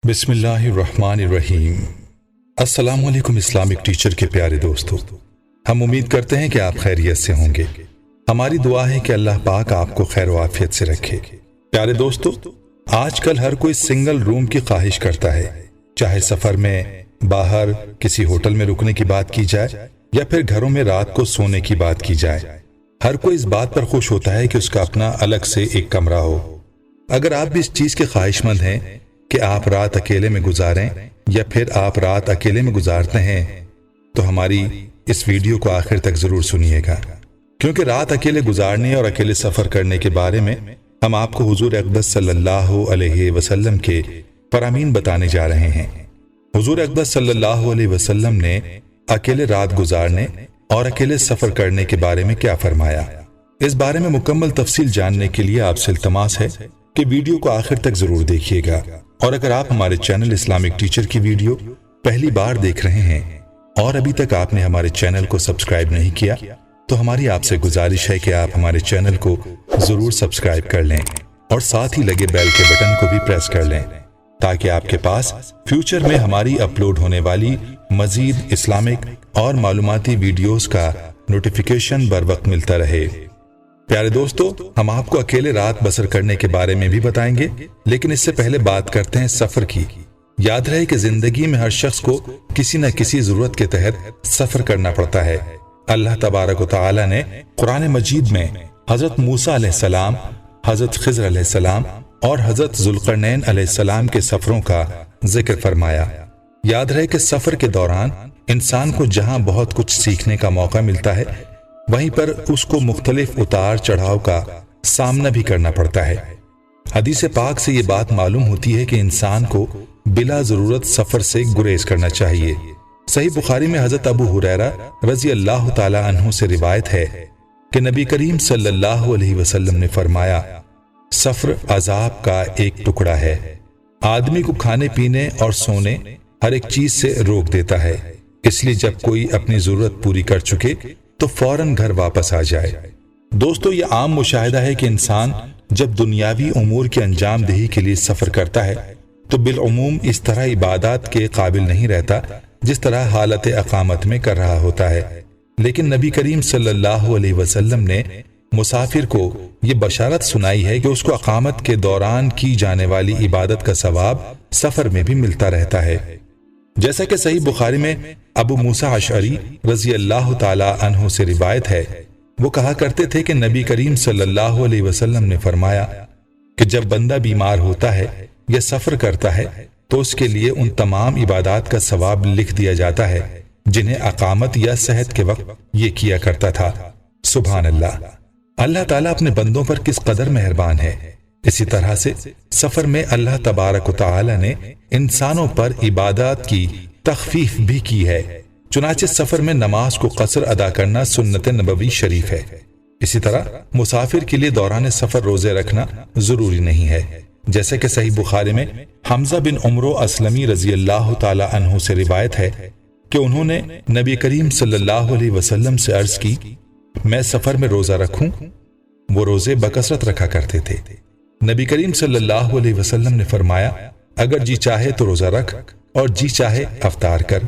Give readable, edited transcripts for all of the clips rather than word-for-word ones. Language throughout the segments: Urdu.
بسم اللہ الرحمن الرحیم۔ السلام علیکم اسلامک ٹیچر کے پیارے دوستو، ہم امید کرتے ہیں کہ آپ خیریت سے ہوں گے۔ ہماری دعا ہے کہ اللہ پاک آپ کو خیر و عافیت سے رکھے۔ پیارے دوستو، آج کل ہر کوئی سنگل روم کی خواہش کرتا ہے، چاہے سفر میں، باہر کسی ہوٹل میں رکنے کی بات کی جائے یا پھر گھروں میں رات کو سونے کی بات کی جائے۔ ہر کوئی اس بات پر خوش ہوتا ہے کہ اس کا اپنا الگ سے ایک کمرہ ہو۔ اگر آپ بھی اس چیز کے خواہش مند ہیں کہ آپ رات اکیلے میں گزاریں یا پھر آپ رات اکیلے میں گزارتے ہیں تو ہماری اس ویڈیو کو آخر تک ضرور سنیے گا، کیونکہ رات اکیلے گزارنے اور اکیلے سفر کرنے کے بارے میں ہم آپ کو حضور اقدس صلی اللہ علیہ وسلم کے فرامین بتانے جا رہے ہیں۔ حضور اقدس صلی اللہ علیہ وسلم نے اکیلے رات گزارنے اور اکیلے سفر کرنے کے بارے میں کیا فرمایا، اس بارے میں مکمل تفصیل جاننے کے لیے آپ سے التماس ہے کہ ویڈیو کو آخر تک ضرور دیکھیے گا۔ اور اگر آپ ہمارے چینل اسلامک ٹیچر کی ویڈیو پہلی بار دیکھ رہے ہیں اور ابھی تک آپ نے ہمارے چینل کو سبسکرائب نہیں کیا تو ہماری آپ سے گزارش ہے کہ آپ ہمارے چینل کو ضرور سبسکرائب کر لیں اور ساتھ ہی لگے بیل کے بٹن کو بھی پریس کر لیں تاکہ آپ کے پاس فیوچر میں ہماری اپلوڈ ہونے والی مزید اسلامک اور معلوماتی ویڈیوز کا نوٹیفیکیشن بر وقت ملتا رہے۔ پیارے دوستو، ہم آپ کو اکیلے رات بسر کرنے کے بارے میں بھی بتائیں گے، لیکن اس سے پہلے بات کرتے ہیں سفر کی۔ یاد رہے کہ زندگی میں ہر شخص کو کسی نہ کسی ضرورت کے تحت سفر کرنا پڑتا ہے۔ اللہ تبارک و تعالی نے قرآن مجید میں حضرت موسیٰ علیہ السلام، حضرت خضر علیہ السلام اور حضرت ذوالقرنین علیہ السلام کے سفروں کا ذکر فرمایا۔ یاد رہے کہ سفر کے دوران انسان کو جہاں بہت کچھ سیکھنے کا موقع ملتا ہے، وہیں پر اس کو مختلف اتار چڑھاؤ کا سامنا بھی کرنا پڑتا ہے۔ حدیث پاک سے یہ بات معلوم ہوتی ہے کہ انسان کو بلا ضرورت سفر سے گریز کرنا چاہیے۔ صحیح بخاری میں حضرت ابو ہریرہ رضی اللہ تعالی عنہ سے روایت ہے کہ نبی کریم صلی اللہ علیہ وسلم نے فرمایا، سفر عذاب کا ایک ٹکڑا ہے، آدمی کو کھانے پینے اور سونے ہر ایک چیز سے روک دیتا ہے، اس لیے جب کوئی اپنی ضرورت پوری کر چکے تو فوراً گھر واپس آ جائے۔ دوستو، یہ عام مشاہدہ ہے کہ انسان جب دنیاوی امور کے انجام دہی کے لیے سفر کرتا ہے تو بالعموم اس طرح عبادات کے قابل نہیں رہتا جس طرح حالت اقامت میں کر رہا ہوتا ہے۔ لیکن نبی کریم صلی اللہ علیہ وسلم نے مسافر کو یہ بشارت سنائی ہے کہ اس کو اقامت کے دوران کی جانے والی عبادت کا ثواب سفر میں بھی ملتا رہتا ہے۔ جیسا کہ صحیح بخاری میں ابو موسیٰ اشعری رضی اللہ تعالی عنہ سے روایت ہے، وہ کہا کرتے تھے کہ نبی کریم صلی اللہ علیہ وسلم نے فرمایا کہ جب بندہ بیمار ہوتا ہے یا سفر کرتا ہے تو اس کے لیے ان تمام عبادات کا ثواب لکھ دیا جاتا ہے جنہیں اقامت یا صحت کے وقت یہ کیا کرتا تھا۔ سبحان اللہ، اللہ تعالیٰ اپنے بندوں پر کس قدر مہربان ہے۔ اسی طرح سے سفر میں اللہ تبارک و تعالی نے انسانوں پر عبادات کی تخفیف بھی کی ہے، چنانچہ سفر میں نماز کو قصر ادا کرنا سنت نبوی شریف ہے۔ اسی طرح مسافر کے لیے دوران سفر روزے رکھنا ضروری نہیں ہے، جیسے کہ صحیح بخاری میں حمزہ بن عمرو اسلمی رضی اللہ تعالی عنہ سے روایت ہے کہ انہوں نے نبی کریم صلی اللہ علیہ وسلم سے عرض کی، میں سفر میں روزہ رکھوں؟ وہ روزے بکثرت رکھا کرتے تھے۔ نبی کریم صلی اللہ علیہ وسلم نے فرمایا، اگر جی چاہے تو روزہ رکھ اور جی چاہے افطار کر۔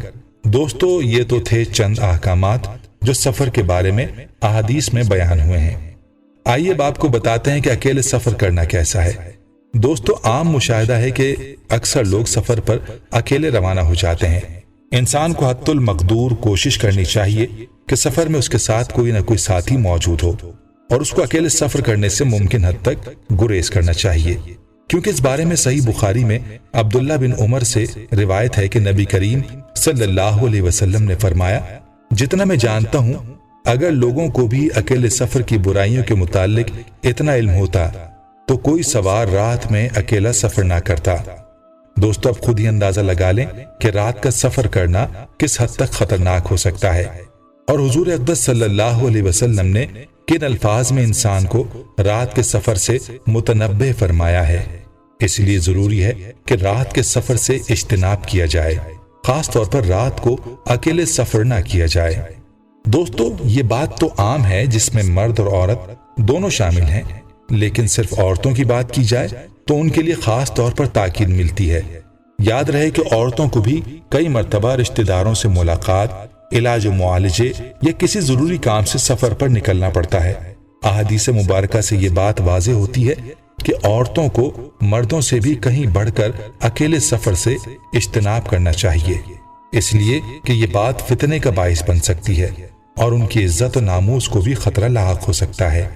دوستو، یہ تو تھے چند احکامات جو سفر کے بارے میں احادیث میں بیان ہوئے ہیں۔ آئیے اب آپ کو بتاتے ہیں کہ اکیلے سفر کرنا کیسا ہے۔ دوستو، عام مشاہدہ ہے کہ اکثر لوگ سفر پر اکیلے روانہ ہو جاتے ہیں۔ انسان کو حد المقدور کوشش کرنی چاہیے کہ سفر میں اس کے ساتھ کوئی نہ کوئی ساتھی موجود ہو اور اس کو اکیلے سفر کرنے سے ممکن حد تک گریز کرنا چاہیے، کیونکہ اس بارے میں صحیح بخاری میں عبداللہ بن عمر سے روایت ہے کہ نبی کریم صلی اللہ علیہ وسلم نے فرمایا، جتنا میں جانتا ہوں اگر لوگوں کو بھی اکیلے سفر کی برائیوں کے متعلق اتنا علم ہوتا تو کوئی سوار رات میں اکیلا سفر نہ کرتا۔ دوستو، اب خود ہی اندازہ لگا لیں کہ رات کا سفر کرنا کس حد تک خطرناک ہو سکتا ہے، اور حضور اقدس صلی اللہ علیہ وسلم نے کن الفاظ میں انسان کو رات کے سفر سے متنبہ فرمایا ہے۔ اس لیے ضروری ہے کہ رات کے سفر سے اجتناب کیا جائے، خاص طور پر رات کو اکیلے سفر نہ کیا جائے۔ دوستو، یہ بات تو عام ہے جس میں مرد اور عورت دونوں شامل ہیں، لیکن صرف عورتوں کی بات کی جائے تو ان کے لیے خاص طور پر تاکید ملتی ہے۔ یاد رہے کہ عورتوں کو بھی کئی مرتبہ رشتہ داروں سے ملاقات، علاج و معالجے یا کسی ضروری کام سے سفر پر نکلنا پڑتا ہے۔ احادیث مبارکہ سے یہ بات واضح ہوتی ہے کہ عورتوں کو مردوں سے بھی کہیں بڑھ کر اکیلے سفر سے اجتناب کرنا چاہیے، اس لیے کہ یہ بات فتنے کا باعث بن سکتی ہے اور ان کی عزت و ناموس کو بھی خطرہ لاحق ہو سکتا ہے۔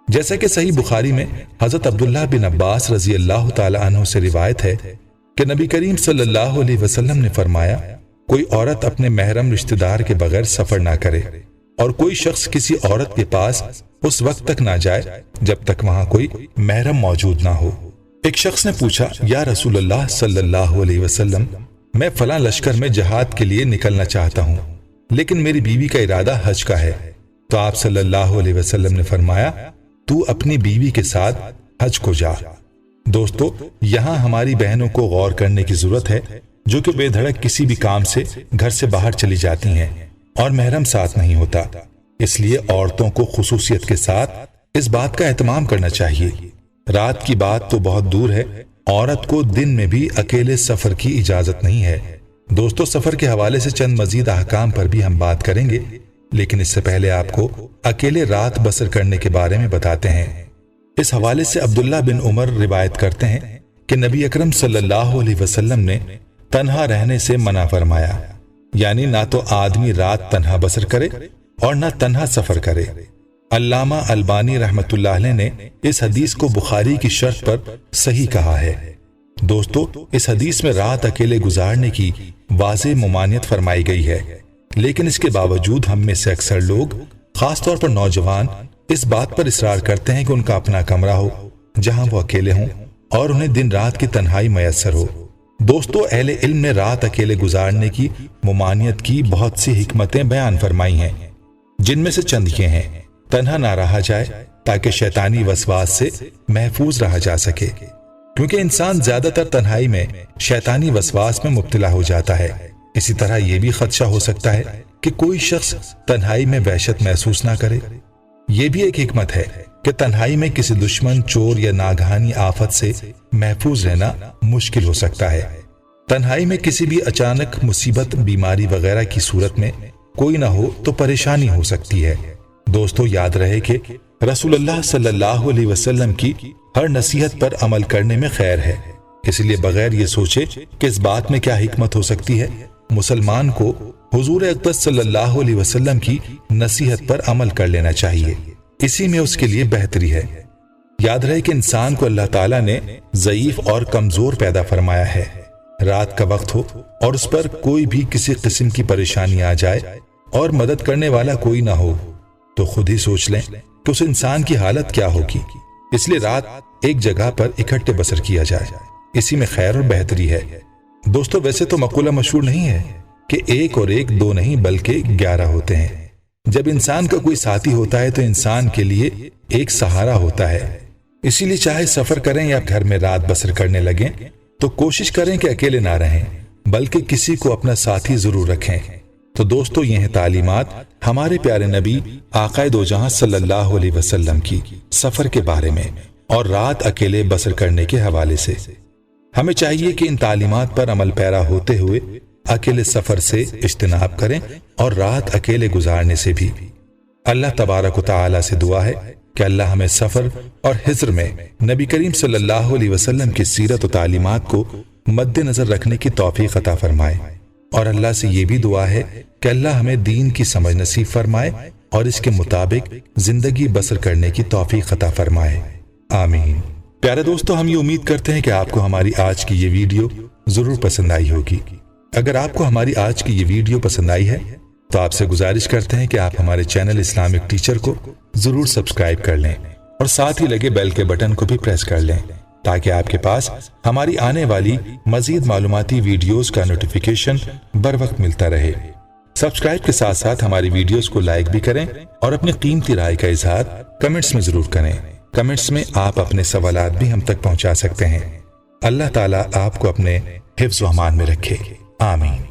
جیسا کہ صحیح بخاری میں حضرت عبداللہ بن عباس رضی اللہ تعالی عنہ سے روایت ہے کہ نبی کریم صلی اللہ علیہ وسلم نے فرمایا، کوئی عورت اپنے محرم رشتہ دار کے بغیر سفر نہ کرے، اور کوئی شخص کسی عورت کے پاس اس وقت تک نہ جائے جب تک وہاں کوئی محرم موجود نہ ہو۔ ایک شخص نے پوچھا، یا رسول اللہ صلی اللہ علیہ وسلم، میں فلاں لشکر میں جہاد کے لیے نکلنا چاہتا ہوں، لیکن میری بیوی کا ارادہ حج کا ہے۔ تو آپ صلی اللہ علیہ وسلم نے فرمایا، تو اپنی بیوی کے ساتھ حج کو جا۔ دوستو، یہاں ہماری بہنوں کو غور کرنے کی ضرورت ہے جو کہ بے دھڑک کسی بھی کام سے گھر سے باہر چلی جاتی ہیں اور محرم ساتھ نہیں ہوتا۔ اس لیے عورتوں کو خصوصیت کے ساتھ اس بات کا اہتمام کرنا چاہیے۔ رات کی بات تو بہت دور ہے، عورت کو دن میں بھی اکیلے سفر کی اجازت نہیں ہے۔ دوستو، سفر کے حوالے سے چند مزید احکام پر بھی ہم بات کریں گے، لیکن اس سے پہلے آپ کو اکیلے رات بسر کرنے کے بارے میں بتاتے ہیں۔ اس حوالے سے عبداللہ بن عمر روایت کرتے ہیں کہ نبی اکرم صلی اللہ علیہ وسلم نے تنہا رہنے سے منع فرمایا، یعنی نہ تو آدمی رات تنہا بسر کرے اور نہ تنہا سفر کرے۔ علامہ البانی رحمۃ اللہ علیہ نے اس حدیث کو بخاری کی شرط پر صحیح کہا ہے۔ دوستو، اس حدیث میں رات اکیلے گزارنے کی واضح ممانعت فرمائی گئی ہے، لیکن اس کے باوجود ہم میں سے اکثر لوگ، خاص طور پر نوجوان، اس بات پر اصرار کرتے ہیں کہ ان کا اپنا کمرہ ہو جہاں وہ اکیلے ہوں اور انہیں دن رات کی تنہائی میسر ہو۔ دوستو، اہل علم نے رات اکیلے گزارنے کی ممانعت کی بہت سی حکمتیں بیان فرمائی ہیں، جن میں سے چند یہ ہیں: تنہا نہ رہا جائے تاکہ شیطانی وسواس سے محفوظ رہا جا سکے، کیونکہ انسان زیادہ تر تنہائی میں شیطانی وسواس میں مبتلا ہو جاتا ہے۔ اسی طرح یہ بھی خدشہ ہو سکتا ہے کہ کوئی شخص تنہائی میں وحشت محسوس نہ کرے۔ یہ بھی ایک حکمت ہے کہ تنہائی میں کسی دشمن، چور یا ناگہانی آفت سے محفوظ رہنا مشکل ہو سکتا ہے۔ تنہائی میں کسی بھی اچانک مصیبت، بیماری وغیرہ کی صورت میں کوئی نہ ہو تو پریشانی ہو سکتی ہے۔ دوستو، یاد رہے کہ رسول اللہ صلی اللہ علیہ وسلم کی ہر نصیحت پر عمل کرنے میں خیر ہے، اس لیے بغیر یہ سوچے کہ اس بات میں کیا حکمت ہو سکتی ہے، مسلمان کو حضور اقدس صلی اللہ علیہ وسلم کی نصیحت پر عمل کر لینا چاہیے، اسی میں اس کے لیے بہتری ہے۔ یاد رہے کہ انسان کو اللہ تعالیٰ نے ضعیف اور کمزور پیدا فرمایا ہے۔ رات کا وقت ہو اور اس پر کوئی بھی کسی قسم کی پریشانی آ جائے اور مدد کرنے والا کوئی نہ ہو تو خود ہی سوچ لیں کہ اس انسان کی حالت کیا ہوگی۔ اس لیے رات ایک جگہ پر اکٹھے بسر کیا جائے، اسی میں خیر اور بہتری ہے۔ دوستو، ویسے تو مقولہ مشہور نہیں ہے کہ ایک اور ایک دو نہیں بلکہ 11 ہوتے ہیں۔ جب انسان کا کوئی ساتھی ہوتا ہے تو انسان کے لیے ایک سہارا ہوتا ہے۔ اسی لیے چاہے سفر کریں یا گھر میں رات بسر کرنے لگیں تو کوشش کریں کہ اکیلے نہ رہیں بلکہ کسی کو اپنا ساتھی ضرور رکھیں۔ تو دوستو، یہ ہیں تعلیمات ہمارے پیارے نبی آقا دو جہاں صلی اللہ علیہ وسلم کی سفر کے بارے میں اور رات اکیلے بسر کرنے کے حوالے سے۔ ہمیں چاہیے کہ ان تعلیمات پر عمل پیرا ہوتے ہوئے اکیلے سفر سے اجتناب کریں اور رات اکیلے گزارنے سے بھی۔ اللہ تبارک و تعالی سے دعا ہے کہ اللہ ہمیں سفر اور حضر میں نبی کریم صلی اللہ علیہ وسلم کی سیرت و تعلیمات کو مد نظر رکھنے کی توفیق عطا فرمائے، اور اللہ سے یہ بھی دعا ہے کہ اللہ ہمیں دین کی سمجھ نصیب فرمائے اور اس کے مطابق زندگی بسر کرنے کی توفیق عطا فرمائے، آمین۔ پیارے دوستو، ہم یہ امید کرتے ہیں کہ آپ کو ہماری آج کی یہ ویڈیو ضرور پسند آئی ہوگی۔ اگر آپ کو ہماری آج کی یہ ویڈیو پسند آئی ہے تو آپ سے گزارش کرتے ہیں کہ آپ ہمارے چینل اسلامک ٹیچر کو ضرور سبسکرائب کر لیں اور ساتھ ہی لگے بیل کے بٹن کو بھی پریس کر لیں تاکہ آپ کے پاس ہماری آنے والی مزید معلوماتی ویڈیوز کا نوٹیفیکیشن بر وقت ملتا رہے۔ سبسکرائب کے ساتھ ساتھ ہماری ویڈیوز کو لائک بھی کریں اور اپنی قیمتی رائے کا اظہار کمنٹس میں ضرور کریں۔ کمنٹس میں آپ اپنے سوالات بھی ہم تک پہنچا سکتے ہیں۔ اللہ تعالیٰ آپ کو اپنے حفظ و امان میں رکھے، آمین۔